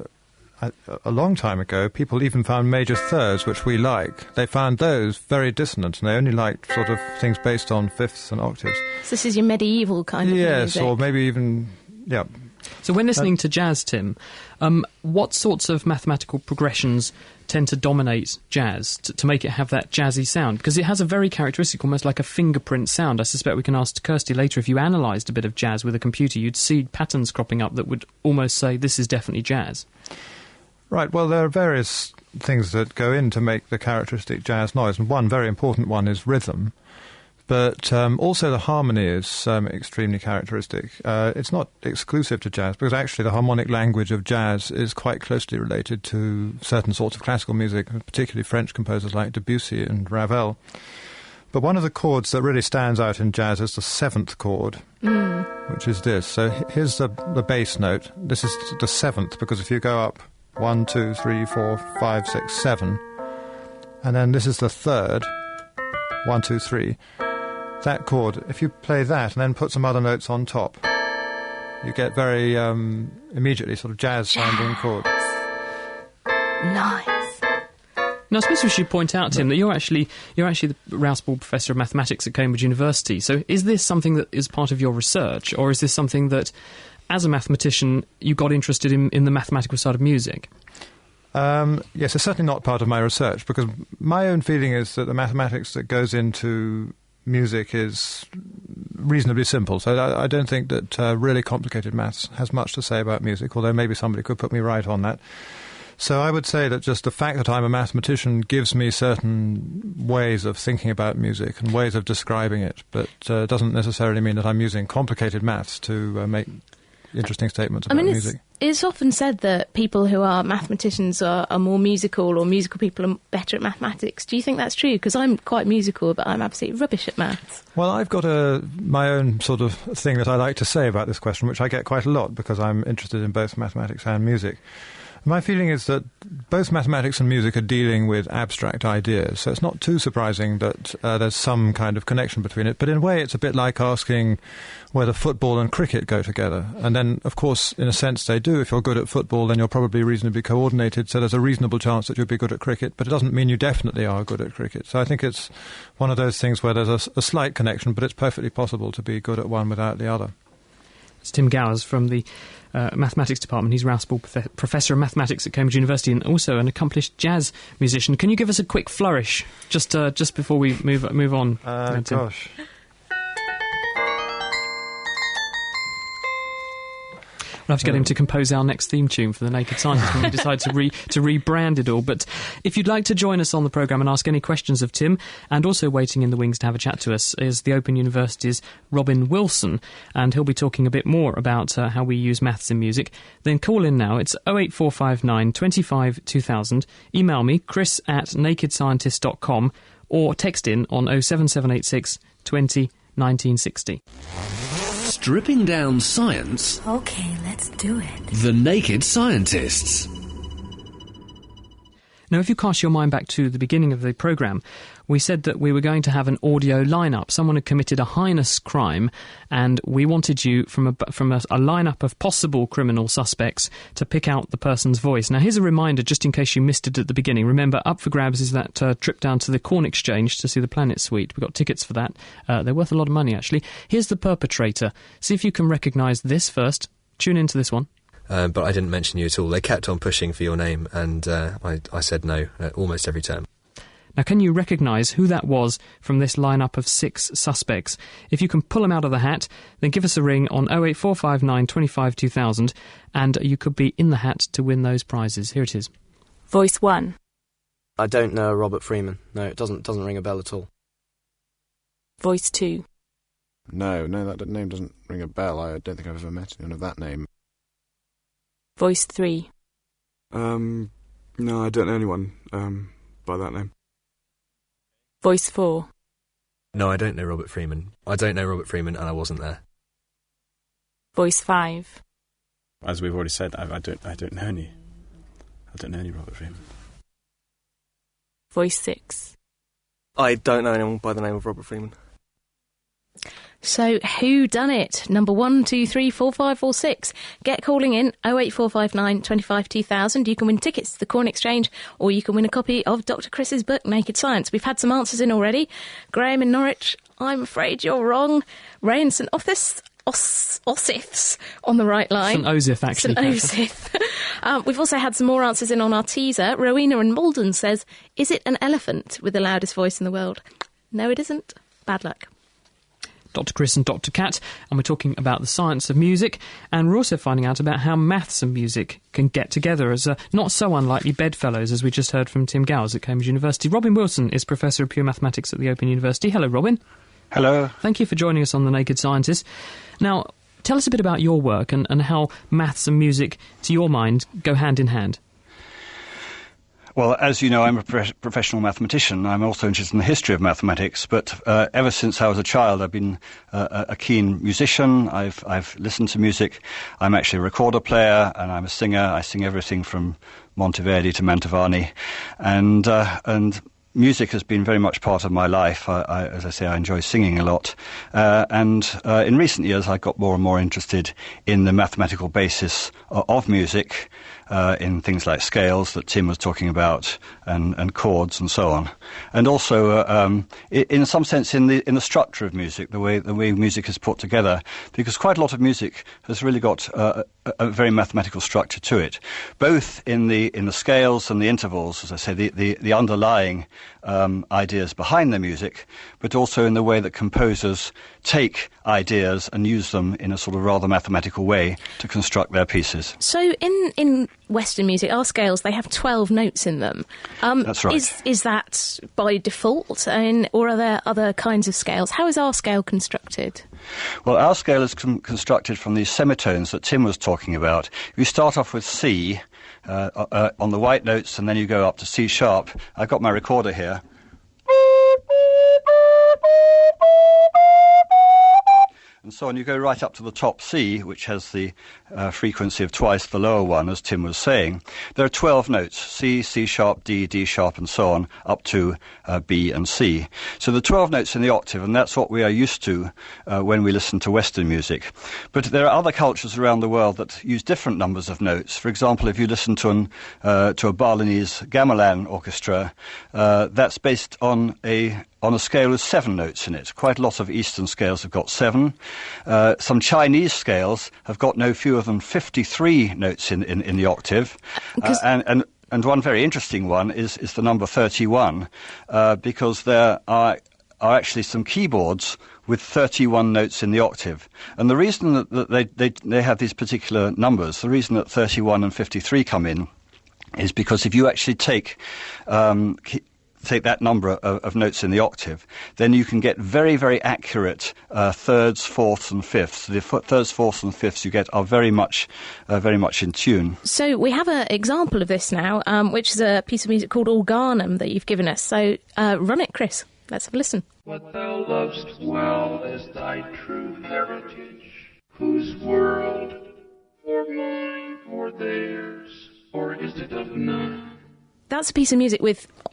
a long time ago, people even found major thirds, which we like. They found those very dissonant, and they only liked sort of things based on fifths and octaves. So this is your medieval kind of music? Yes, or maybe even, So when listening to jazz, Tim, what sorts of mathematical progressions tend to dominate jazz to make it have that jazzy sound? Because it has a very characteristic, almost like a fingerprint sound. I suspect we can ask Kirsty later, if you analysed a bit of jazz with a computer, you'd see patterns cropping up that would almost say this is definitely jazz. Right, well, there are various things that go in to make the characteristic jazz noise, and one very important one is rhythm. But also the harmony is extremely characteristic. It's not exclusive to jazz, because actually the harmonic language of jazz is quite closely related to certain sorts of classical music, particularly French composers like Debussy and Ravel. But one of the chords that really stands out in jazz is the seventh chord, which is this. So here's the bass note. This is the seventh, because if you go up 1, 2, 3, 4, 5, 6, 7, and then this is the third, 1, 2, 3. That chord, if you play that and then put some other notes on top, you get very immediately sort of jazz-sounding chords. Nice. Now, I suppose we should point out, Tim, that you're actually the Rouse Ball Professor of Mathematics at Cambridge University. So is this something that is part of your research, or is this something that, as a mathematician, you got interested in the mathematical side of music? Yes, it's certainly not part of my research, because my own feeling is that the mathematics that goes into music is reasonably simple. So I don't think that really complicated maths has much to say about music, although maybe somebody could put me right on that. So I would say that just the fact that I'm a mathematician gives me certain ways of thinking about music and ways of describing it, but doesn't necessarily mean that I'm using complicated maths to make interesting statements about music. It's often said that people who are mathematicians are more musical, or musical people are better at mathematics. Do you think that's true? Because I'm quite musical, but I'm absolutely rubbish at maths. Well, I've got my own sort of thing that I like to say about this question, which I get quite a lot because I'm interested in both mathematics and music. My feeling is that both mathematics and music are dealing with abstract ideas, so it's not too surprising that there's some kind of connection between it. But in a way, it's a bit like asking whether football and cricket go together. And then, of course, in a sense, they do. If you're good at football, then you're probably reasonably coordinated, so there's a reasonable chance that you'll be good at cricket, but it doesn't mean you definitely are good at cricket. So I think it's one of those things where there's a slight connection, but it's perfectly possible to be good at one without the other. It's Tim Gowers from the Mathematics Department. He's Rouse Ball Professor of Mathematics at Cambridge University and also an accomplished jazz musician. Can you give us a quick flourish just before we move on? Gosh. We'll have to get him to compose our next theme tune for the Naked Scientist when we decide to rebrand it all. But if you'd like to join us on the programme and ask any questions of Tim, and also waiting in the wings to have a chat to us is the Open University's Robin Wilson, and he'll be talking a bit more about how we use maths in music. Then call in now. It's 08459 25 2000. Email me, chris@nakedscientist.com, or text in on 07786 20 1960. Stripping down science. Okay, let's do it. The Naked Scientists. Now, if you cast your mind back to the beginning of the programme, we said that we were going to have an audio lineup. Someone had committed a heinous crime, and we wanted you, from a lineup of possible criminal suspects, to pick out the person's voice. Now, here's a reminder, just in case you missed it at the beginning. Remember, up for grabs is that trip down to the Corn Exchange to see the Planet Suite. We've got tickets for that. They're worth a lot of money, actually. Here's the perpetrator. See if you can recognise this first. Tune into this one. But I didn't mention you at all. They kept on pushing for your name, and I said no almost every term. Now, can you recognise who that was from this lineup of 6 suspects? If you can pull them out of the hat, then give us a ring on 08459 25 2000, and you could be in the hat to win those prizes. Here it is. Voice 1. I don't know Robert Freeman. No, it doesn't ring a bell at all. Voice 2. No, that name doesn't ring a bell. I don't think I've ever met anyone of that name. Voice 3. No, I don't know anyone by that name. Voice 4. No, I don't know Robert Freeman. I don't know Robert Freeman, and I wasn't there. Voice 5. As we've already said, I don't know any Robert Freeman. Voice 6. I don't know anyone by the name of Robert Freeman. So, who done it? Number 1, 2, 3, 4, 5 or 6. Get calling in 08459 25 2000. You can win tickets to the Corn Exchange, or you can win a copy of Dr. Chris's book, Naked Science. We've had some answers in already. Graham in Norwich, I'm afraid you're wrong. Ray in St Office, Osiths on the right line. St Osith, actually. St Osith. We've also had some more answers in on our teaser. Rowena in Malden says, is it an elephant with the loudest voice in the world? No, it isn't. Bad luck. Dr. Chris and Dr. Kat, and we're talking about the science of music, and we're also finding out about how maths and music can get together as not so unlikely bedfellows, as we just heard from Tim Gowers at Cambridge University. Robin Wilson is Professor of Pure Mathematics at the Open University. Hello, Robin. Hello. Thank you for joining us on The Naked Scientist. Now, tell us a bit about your work and how maths and music, to your mind, go hand in hand. Well, as you know, I'm a professional mathematician. I'm also interested in the history of mathematics, but ever since I was a child, I've been a keen musician. I've listened to music. I'm actually a recorder player, and I'm a singer. I sing everything from Monteverdi to Mantovani, and music has been very much part of my life. As I say, I enjoy singing a lot. And in recent years, I got more and more interested in the mathematical basis of music, in things like scales that Tim was talking about, and chords and so on. And also, in some sense, in the structure of music, the way music is put together, because quite a lot of music has really got a very mathematical structure to it, both in the scales and the intervals, as I say, the underlying ideas behind the music, but also in the way that composers take ideas and use them in a sort of rather mathematical way to construct their pieces. So in Western music, our scales, they have 12 notes in them. That's right. Is that by default, or are there other kinds of scales? How is our scale constructed? Well, our scale is constructed from these semitones that Tim was talking about. You start off with C on the white notes, and then you go up to C sharp. I've got my recorder here. And so on, you go right up to the top C, which has the frequency of twice the lower one, as Tim was saying. There are 12 notes, C, C sharp, D, D sharp, and so on, up to B and C. So the 12 notes in the octave, and that's what we are used to when we listen to Western music. But there are other cultures around the world that use different numbers of notes. For example, if you listen to a Balinese gamelan orchestra, that's based on a scale with 7 notes in it. Quite a lot of Eastern scales have got 7. Some Chinese scales have got no fewer than 53 notes in the octave. And one very interesting one is the number 31, because there are actually some keyboards with 31 notes in the octave. And the reason that they have these particular numbers, the reason that 31 and 53 come in, is because if you actually take that number of notes in the octave, then you can get very, very accurate thirds, fourths, and fifths. The thirds, fourths, and fifths you get are very much in tune. So we have an example of this now, which is a piece of music called Organum that you've given us. So run it, Chris. Let's have a listen. What thou lovest well is thy true heritage, whose world, or mine, or theirs, or is it of none? That's a piece of music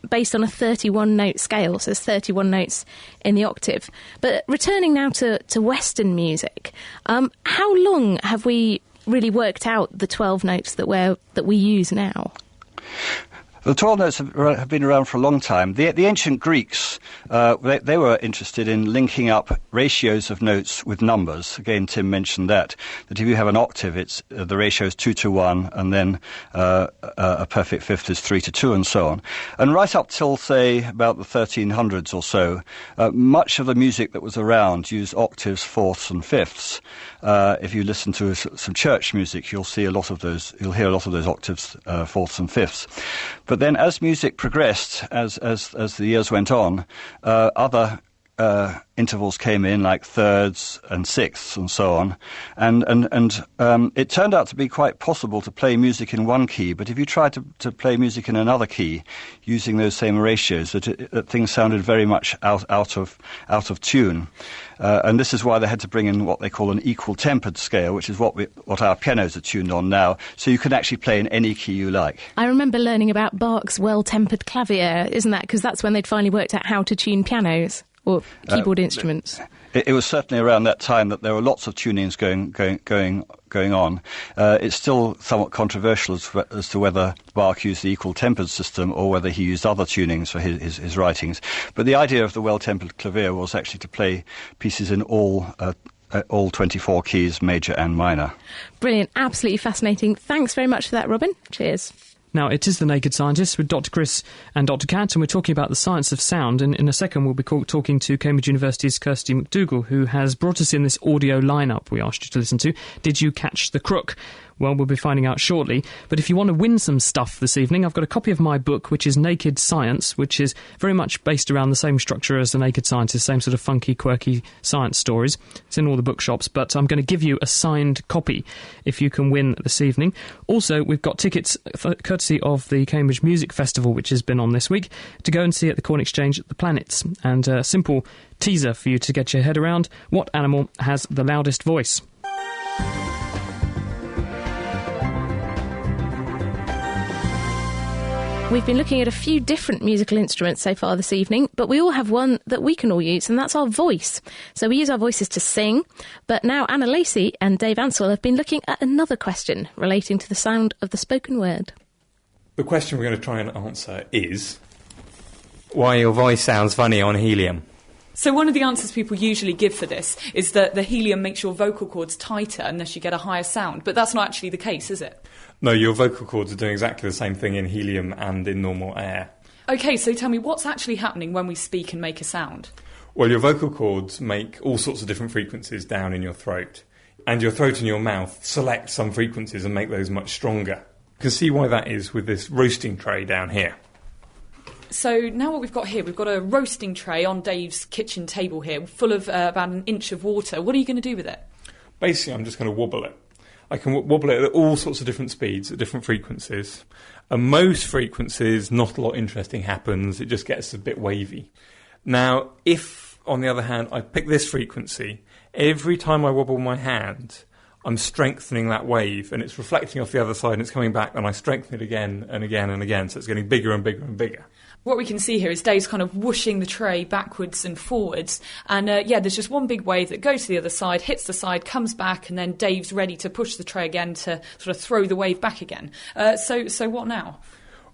based on a 31-note scale, so there's 31 notes in the octave. But returning now to Western music, how long have we really worked out the 12 notes that we use now? The 12 notes have been around for a long time. The ancient Greeks, they were interested in linking up ratios of notes with numbers. Again, Tim mentioned that if you have an octave, it's the ratio is 2 to 1, and then a perfect fifth is 3 to 2, and so on. And right up till, say, about the 1300s or so, much of the music that was around used octaves, fourths, and fifths. If you listen to some church music, you'll hear a lot of those octaves, fourths, and fifths. But then, as music progressed, as the years went on, other intervals came in, like thirds and sixths and so on, and it turned out to be quite possible to play music in one key. But if you tried to play music in another key using those same ratios, that things sounded very much out of tune. And this is why they had to bring in what they call an equal tempered scale, which is what our pianos are tuned on now. So you can actually play in any key you like. I remember learning about Bach's well-tempered clavier, isn't that? Because that's when they'd finally worked out how to tune pianos or keyboard instruments. It was certainly around that time that there were lots of tunings going on. It's still somewhat controversial as to whether Bach used the equal tempered system or whether he used other tunings for his writings. But the idea of the well-tempered clavier was actually to play pieces in all all 24 keys, major and minor. Brilliant, absolutely fascinating. Thanks very much for that, Robin. Cheers. Now, it is The Naked Scientists with Dr. Chris and Dr. Kat, and we're talking about the science of sound. And in a second, we'll be talking to Cambridge University's Kirsty McDougall, who has brought us in this audio lineup we asked you to listen to. Did you catch the crook? Well, we'll be finding out shortly. But if you want to win some stuff this evening, I've got a copy of my book, which is Naked Science, which is very much based around the same structure as The Naked Scientist, same sort of funky, quirky science stories. It's in all the bookshops, but I'm going to give you a signed copy if you can win this evening. Also, we've got tickets, courtesy of the Cambridge Music Festival, which has been on this week, to go and see at the Corn Exchange The Planets. And a simple teaser for you to get your head around: what animal has the loudest voice? We've been looking at a few different musical instruments so far this evening, but we all have one that we can all use, and that's our voice. So we use our voices to sing, but now Anna Lacey and Dave Answell have been looking at another question relating to the sound of the spoken word. The question we're going to try and answer is why your voice sounds funny on helium. So one of the answers people usually give for this is that the helium makes your vocal cords tighter unless you get a higher sound, but that's not actually the case, is it? No, your vocal cords are doing exactly the same thing in helium and in normal air. OK, so tell me, what's actually happening when we speak and make a sound? Well, your vocal cords make all sorts of different frequencies down in your throat. And your throat and your mouth select some frequencies and make those much stronger. You can see why that is with this roasting tray down here. So now what we've got here, we've got a roasting tray on Dave's kitchen table here, full of about an inch of water. What are you going to do with it? Basically, I'm just going to wobble it. I can wobble it at all sorts of different speeds, at different frequencies. At most frequencies, not a lot interesting happens. It just gets a bit wavy. Now, if, on the other hand, I pick this frequency, every time I wobble my hand, I'm strengthening that wave, and it's reflecting off the other side, and it's coming back, and I strengthen it again and again and again, so it's getting bigger and bigger and bigger. What we can see here is Dave's kind of whooshing the tray backwards and forwards, and there's just one big wave that goes to the other side, hits the side, comes back, and then Dave's ready to push the tray again to sort of throw the wave back again. So what now?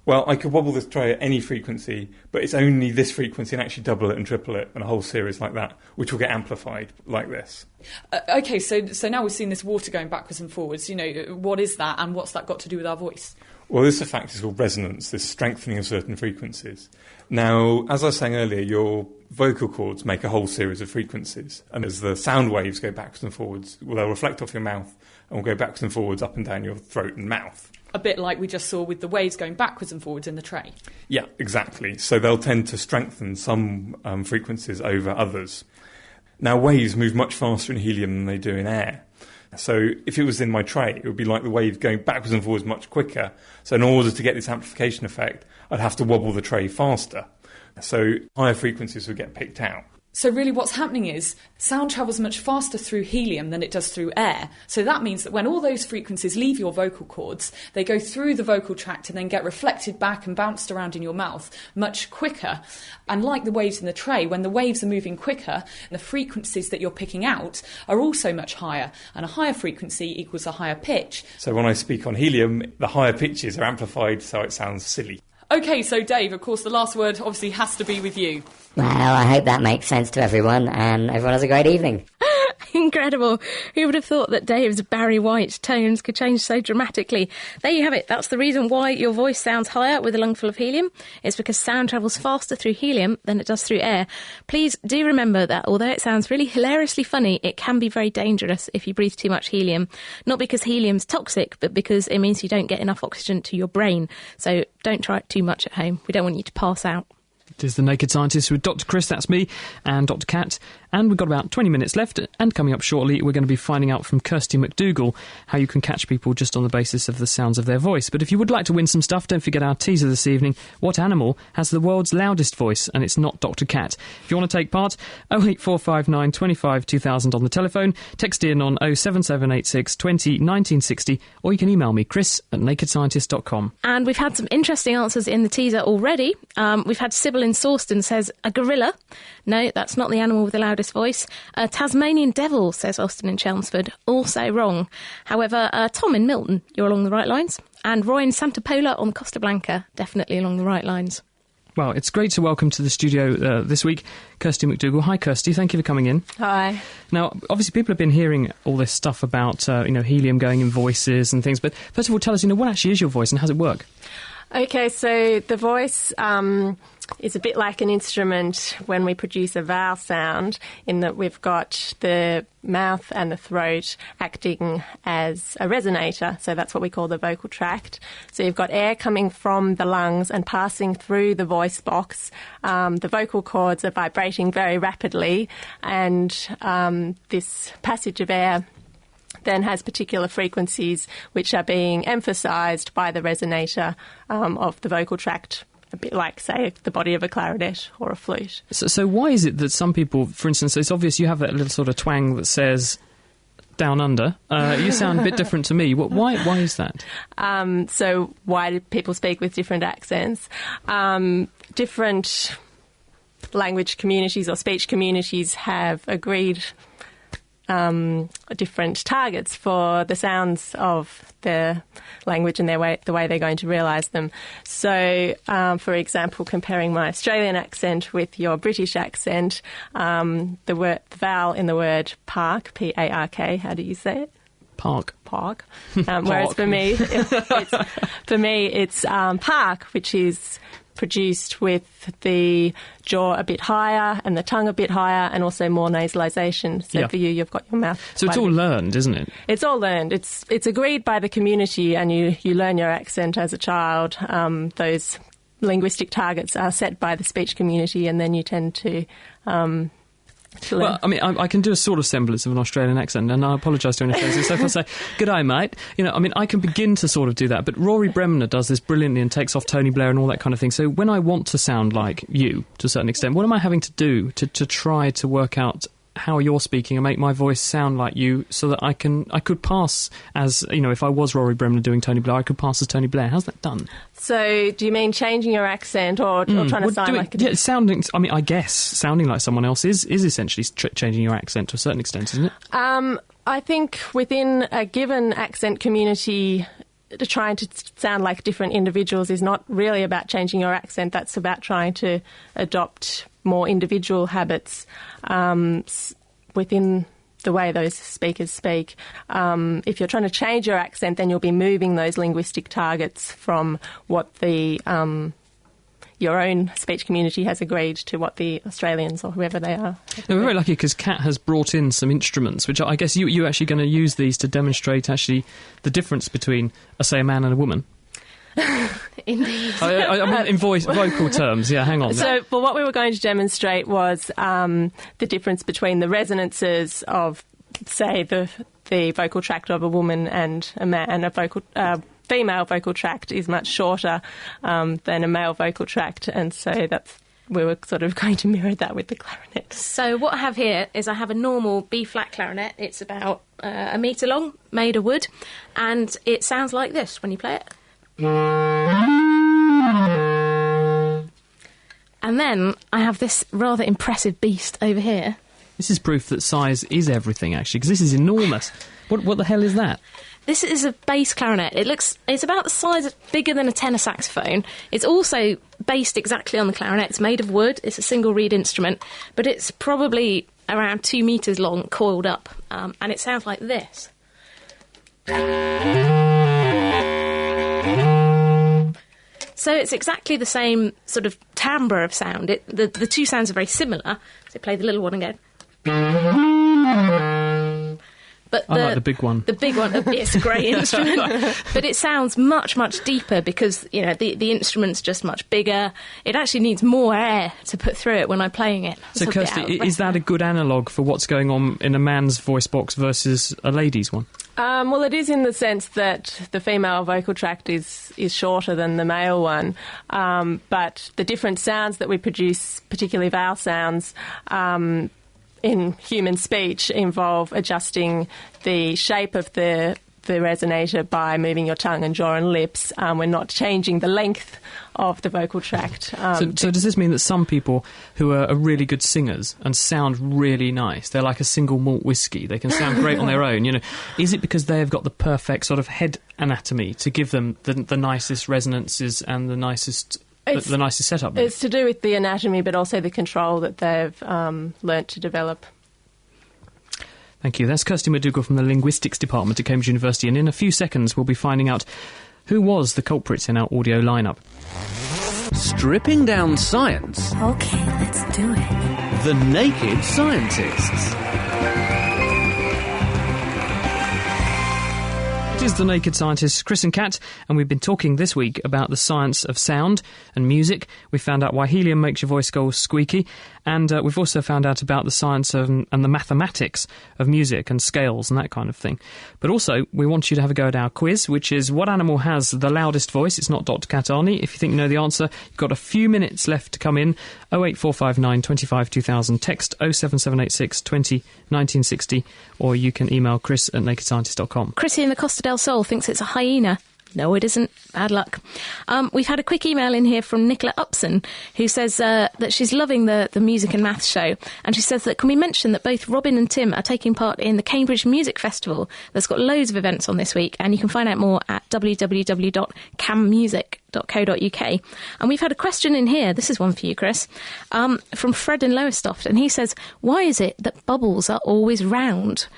Well, I could wobble this tray at any frequency, but it's only this frequency, and actually double it and triple it, and a whole series like that, which will get amplified like this. OK, so now we've seen this water going backwards and forwards. You know, what is that, and what's that got to do with our voice? Well, this effect is called resonance, this strengthening of certain frequencies. Now, as I was saying earlier, your vocal cords make a whole series of frequencies, and as the sound waves go backwards and forwards, well, they'll reflect off your mouth and will go backwards and forwards up and down your throat and mouth. A bit like we just saw with the waves going backwards and forwards in the tray. Yeah, exactly. So they'll tend to strengthen some frequencies over others. Now, waves move much faster in helium than they do in air. So if it was in my tray, it would be like the wave going backwards and forwards much quicker. So in order to get this amplification effect, I'd have to wobble the tray faster. So higher frequencies would get picked out. So really what's happening is sound travels much faster through helium than it does through air. So that means that when all those frequencies leave your vocal cords, they go through the vocal tract and then get reflected back and bounced around in your mouth much quicker. And like the waves in the tray, when the waves are moving quicker, the frequencies that you're picking out are also much higher. And a higher frequency equals a higher pitch. So when I speak on helium, the higher pitches are amplified so it sounds silly. OK, so Dave, of course, the last word obviously has to be with you. Well, I hope that makes sense to everyone, and everyone has a great evening. Incredible. Who would have thought that Dave's Barry White tones could change so dramatically? There you have it. That's the reason why your voice sounds higher with a lungful of helium. It's because sound travels faster through helium than it does through air. Please do remember that although it sounds really hilariously funny, it can be very dangerous if you breathe too much helium. Not because helium's toxic, but because it means you don't get enough oxygen to your brain. So don't try it too much at home. We don't want you to pass out. It is The Naked Scientist with Dr. Chris, that's me, and Dr. Kat. And we've got about 20 minutes left, and coming up shortly, we're going to be finding out from Kirsty McDougall how you can catch people just on the basis of the sounds of their voice. But if you would like to win some stuff, don't forget our teaser this evening. What animal has the world's loudest voice? And it's not Dr. Kat. If you want to take part, 08459 25 2000 on the telephone, text in on 07786 20 1960, or you can email me, chris@nakedscientist.com. And we've had some interesting answers in the teaser already. We've had Sybil in Sawston says a gorilla. No, that's not the animal with the loudest voice. Tasmanian devil, says Austin in Chelmsford. Also wrong. However, Tom in Milton, you're along the right lines. And Roy in Santa Pola on Costa Blanca, definitely along the right lines. Well, it's great to welcome to the studio this week Kirsty McDougall. Hi, Kirsty. Thank you for coming in. Hi. Now, obviously, people have been hearing all this stuff about, helium going in voices and things. But first of all, tell us, what actually is your voice and how does it work? Okay, so the voice is a bit like an instrument when we produce a vowel sound, in that we've got the mouth and the throat acting as a resonator. So that's what we call the vocal tract. So you've got air coming from the lungs and passing through the voice box. The vocal cords are vibrating very rapidly, and this passage of air then has particular frequencies which are being emphasised by the resonator of the vocal tract, a bit like, say, the body of a clarinet or a flute. So why is it that some people, for instance, it's obvious you have that little sort of twang that says down under. You sound a bit different to me. Why is that? So why do people speak with different accents? Different language communities or speech communities have agreed different targets for the sounds of their language and the way they're going to realise them. So, for example, comparing my Australian accent with your British accent, the vowel in the word park, P-A-R-K, how do you say it? Park. Park. Whereas for me, it's park, which is produced with the jaw a bit higher and the tongue a bit higher, and also more nasalisation. So for you, you've got your mouth. So it's all learned, isn't it? It's all learned. It's agreed by the community, and you learn your accent as a child. Those linguistic targets are set by the speech community, and then you tend to well, I mean, I can do a sort of semblance of an Australian accent, and I apologise to any friends. So if I say, "G'day, mate," I can begin to sort of do that. But Rory Bremner does this brilliantly and takes off Tony Blair and all that kind of thing. So when I want to sound like you, to a certain extent, what am I having to do to try to work out how you're speaking and make my voice sound like you, so that I could pass as, if I was Rory Bremner doing Tony Blair, I could pass as Tony Blair. How's that done? So do you mean changing your accent or trying to sound like... Yeah, I guess sounding like someone else is essentially changing your accent to a certain extent, isn't it? I think within a given accent community, trying to sound like different individuals is not really about changing your accent. That's about trying to adopt more individual habits within the way those speakers speak. If you're trying to change your accent, then you'll be moving those linguistic targets from what your own speech community has agreed to what the Australians or whoever they are. We're very lucky because Kat has brought in some instruments, which I guess you're actually going to use these to demonstrate actually the difference between, say, a man and a woman. Indeed. I mean, in vocal terms, yeah, hang on. So, what we were going to demonstrate was the difference between the resonances of, say, the vocal tract of a woman and a man. Female vocal tract is much shorter than a male vocal tract, and so we were sort of going to mirror that with the clarinet. So what I have here is I have a normal B-flat clarinet. It's about a metre long, made of wood, and it sounds like this when you play it. And then I have this rather impressive beast over here. This is proof that size is everything, actually, because this is enormous. What the hell is that? This is a bass clarinet. It's about the size of, bigger than a tenor saxophone. It's also based exactly on the clarinet. It's made of wood. It's a single reed instrument, but it's probably around 2 metres long, coiled up, and it sounds like this. So it's exactly the same sort of timbre of sound. The two sounds are very similar. So play the little one again. But I like the big one. The big one, it's a great instrument, but it sounds much, much deeper because, the instrument's just much bigger. It actually needs more air to put through it when I'm playing it. So, Kirsty, is that a good analogue for what's going on in a man's voice box versus a lady's one? Well, it is in the sense that the female vocal tract is shorter than the male one, but the different sounds that we produce, particularly vowel sounds, in human speech involve adjusting the shape of the resonator by moving your tongue and jaw and lips. We're not changing the length of the vocal tract. So does this mean that some people who are really good singers and sound really nice, they're like a single malt whiskey, they can sound great on their own, is it because they have got the perfect sort of head anatomy to give them the nicest resonances and the nicest the nicest setup. It's to do with the anatomy, but also the control that they've learnt to develop. Thank you. That's Kirsty McDougall from the Linguistics Department at Cambridge University, and in a few seconds we'll be finding out who was the culprit in our audio lineup. Stripping down science. Okay, let's do it. The Naked Scientists. It is The Naked Scientists, Chris and Kat, and we've been talking this week about the science of sound and music. We found out why helium makes your voice go squeaky, and we've also found out about the science of, and the mathematics of music and scales and that kind of thing. But also, we want you to have a go at our quiz, which is what animal has the loudest voice? It's not Dr. Kat Arney. If you think you know the answer, you've got a few minutes left to come in. 08459 25 2000, text 07786 20 1960, or you can email chris@nakedscientist.com. Chrissy in the Costa del Sol thinks it's a hyena. No, it isn't. Bad luck. We've had a quick email in here from Nicola Upson, who says that she's loving the music and maths show. And she says that, can we mention that both Robin and Tim are taking part in the Cambridge Music Festival that's got loads of events on this week, and you can find out more at www.cammusic.co.uk. And we've had a question in here, this is one for you, Chris, from Fred in Lowestoft, and he says, why is it that bubbles are always round?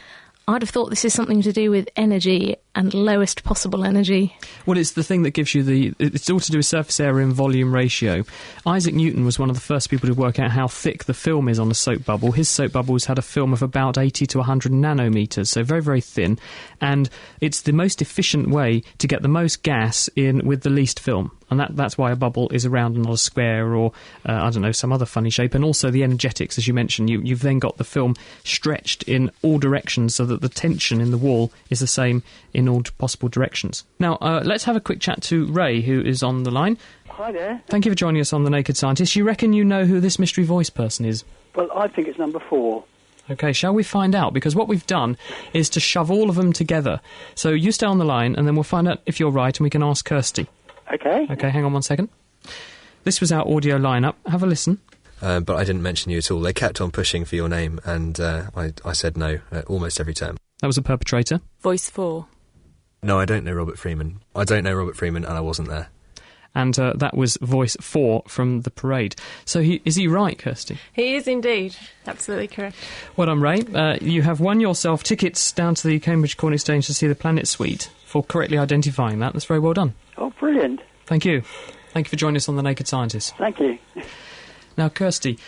I'd have thought this is something to do with energy and lowest possible energy. Well, it's the thing that gives you it's all to do with surface area and volume ratio. Isaac Newton was one of the first people to work out how thick the film is on a soap bubble. His soap bubbles had a film of about 80 to 100 nanometres, so very, very thin. And it's the most efficient way to get the most gas in with the least film. And that's why a bubble is a round and not a square, or, I don't know, some other funny shape. And also the energetics, as you mentioned. You've then got the film stretched in all directions so that the tension in the wall is the same in all possible directions. Now, let's have a quick chat to Ray, who is on the line. Hi there. Thank you for joining us on The Naked Scientist. You reckon you know who this mystery voice person is? Well, I think it's number 4. OK, shall we find out? Because what we've done is to shove all of them together. So you stay on the line, and then we'll find out if you're right, and we can ask Kirsty. OK. OK, hang on one second. This was our audio lineup. Have a listen. But I didn't mention you at all. They kept on pushing for your name, and I said no almost every term. That was a perpetrator. Voice 4. No, I don't know Robert Freeman. I don't know Robert Freeman, and I wasn't there. And that was voice 4 from the parade. So is he right, Kirsty? He is indeed. Absolutely correct. Well done, Ray. You have won yourself tickets down to the Cambridge Corn Exchange to see the Planet Suite for correctly identifying that. That's very well done. Oh, brilliant. Thank you. Thank you for joining us on The Naked Scientist. Thank you. Now, Kirsty,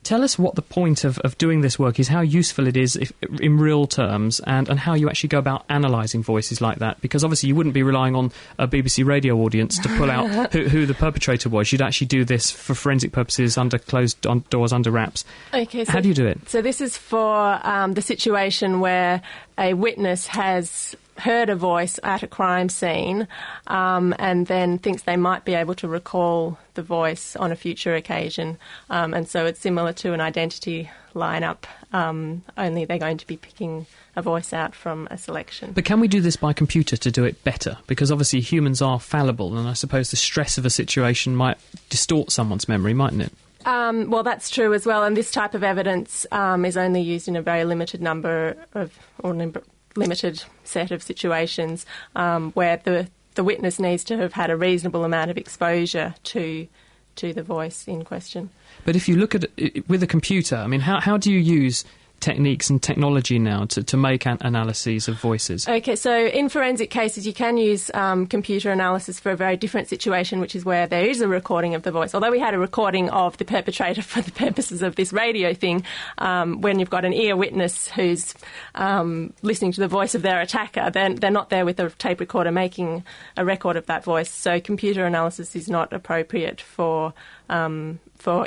tell us what the point of doing this work is, how useful it is in real terms, and how you actually go about analysing voices like that. Because obviously you wouldn't be relying on a BBC radio audience to pull out who the perpetrator was. You'd actually do this for forensic purposes under closed doors, under wraps. Okay, so how do you do it? So this is for the situation where a witness has heard a voice at a crime scene and then thinks they might be able to recall the voice on a future occasion. And so it's similar to an identity lineup, only they're going to be picking a voice out from a selection. But can we do this by computer to do it better? Because obviously humans are fallible, and I suppose the stress of a situation might distort someone's memory, mightn't it? Well, that's true as well, and this type of evidence is only used in a very limited number of, limited set of situations where the witness needs to have had a reasonable amount of exposure to the voice in question. But if you look at it with a computer, I mean, how do you use techniques and technology now to make analyses of voices? OK, so in forensic cases you can use computer analysis for a very different situation, which is where there is a recording of the voice. Although we had a recording of the perpetrator for the purposes of this radio thing, when you've got an ear witness who's listening to the voice of their attacker, then they're not there with a tape recorder making a record of that voice. So computer analysis is not appropriate for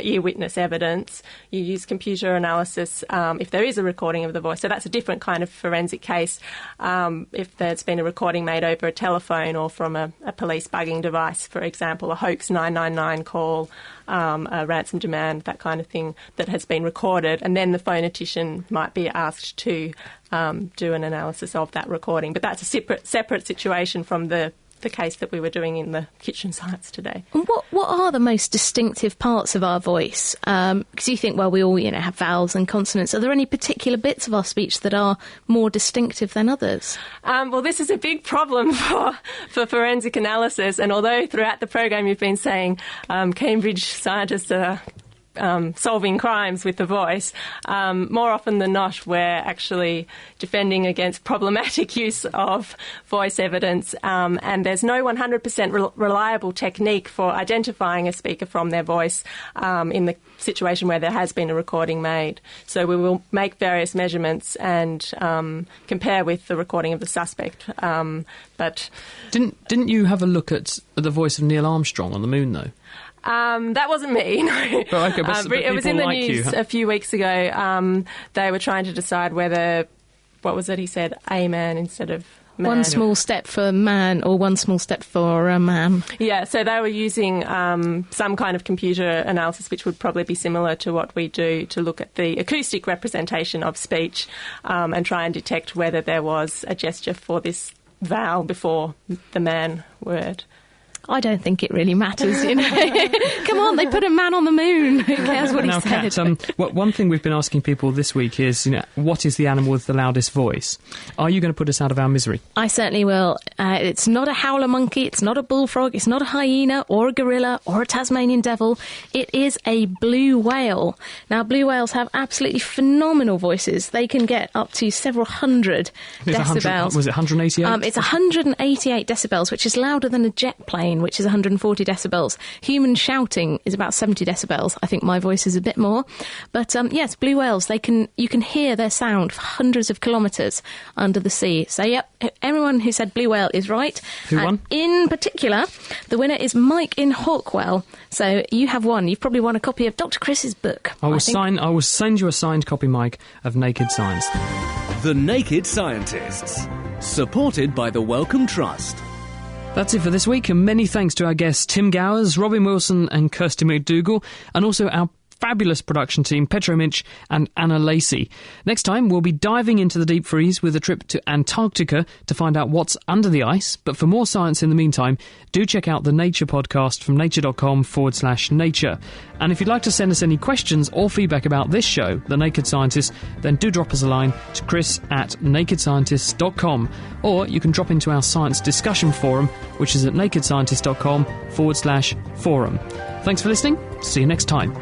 ear witness evidence. You use computer analysis if there is a recording of the voice. So that's a different kind of forensic case. If there's been a recording made over a telephone or from a police bugging device, for example, a hoax 999 call, a ransom demand, that kind of thing that has been recorded, and then the phonetician might be asked to do an analysis of that recording. But that's a separate situation from the the case that we were doing in the kitchen science today. And what are the most distinctive parts of our voice? Because you think, well, we all, have vowels and consonants. Are there any particular bits of our speech that are more distinctive than others? Well, this is a big problem for forensic analysis. And although throughout the program you've been saying Cambridge scientists are solving crimes with the voice, more often than not we're actually defending against problematic use of voice evidence, and there's no 100% reliable technique for identifying a speaker from their voice in the situation where there has been a recording made. So we will make various measurements and compare with the recording of the suspect. But didn't you have a look at the voice of Neil Armstrong on the moon, though? That wasn't me, no. But it was in the like news a few weeks ago. They were trying to decide whether, what was it he said, a man instead of man. One small step for man or one small step for a man. Yeah, so they were using some kind of computer analysis which would probably be similar to what we do to look at the acoustic representation of speech and try and detect whether there was a gesture for this vowel before the man word. I don't think it really matters, Come on, they put a man on the moon. Who cares what he said? Kat, one thing we've been asking people this week is, what is the animal with the loudest voice? Are you going to put us out of our misery? I certainly will. It's not a howler monkey, it's not a bullfrog, it's not a hyena or a gorilla or a Tasmanian devil. It is a blue whale. Now, blue whales have absolutely phenomenal voices. They can get up to several hundred decibels. Was it 188? It's 188 decibels, which is louder than a jet plane, which is 140 decibels. Human shouting is about 70 decibels. I think my voice is a bit more. But yes, blue whales, you can hear their sound for hundreds of kilometres under the sea. So, yep, everyone who said blue whale is right. Who won? In particular, the winner is Mike in Hawkwell. So you have won. You've probably won a copy of Dr. Chris's book. I will send you a signed copy, Mike, of Naked Science. The Naked Scientists. Supported by the Wellcome Trust. That's it for this week, and many thanks to our guests Tim Gowers, Robin Wilson and Kirsty McDougall, and also our fabulous production team, Petro Minch and Anna Lacey. Next time, we'll be diving into the deep freeze with a trip to Antarctica to find out what's under the ice. But for more science in the meantime, do check out the Nature podcast from nature.com/nature. And if you'd like to send us any questions or feedback about this show, The Naked Scientist, then do drop us a line to chris@nakedscientist.com. Or you can drop into our science discussion forum, which is at nakedscientist.com/forum. Thanks for listening. See you next time.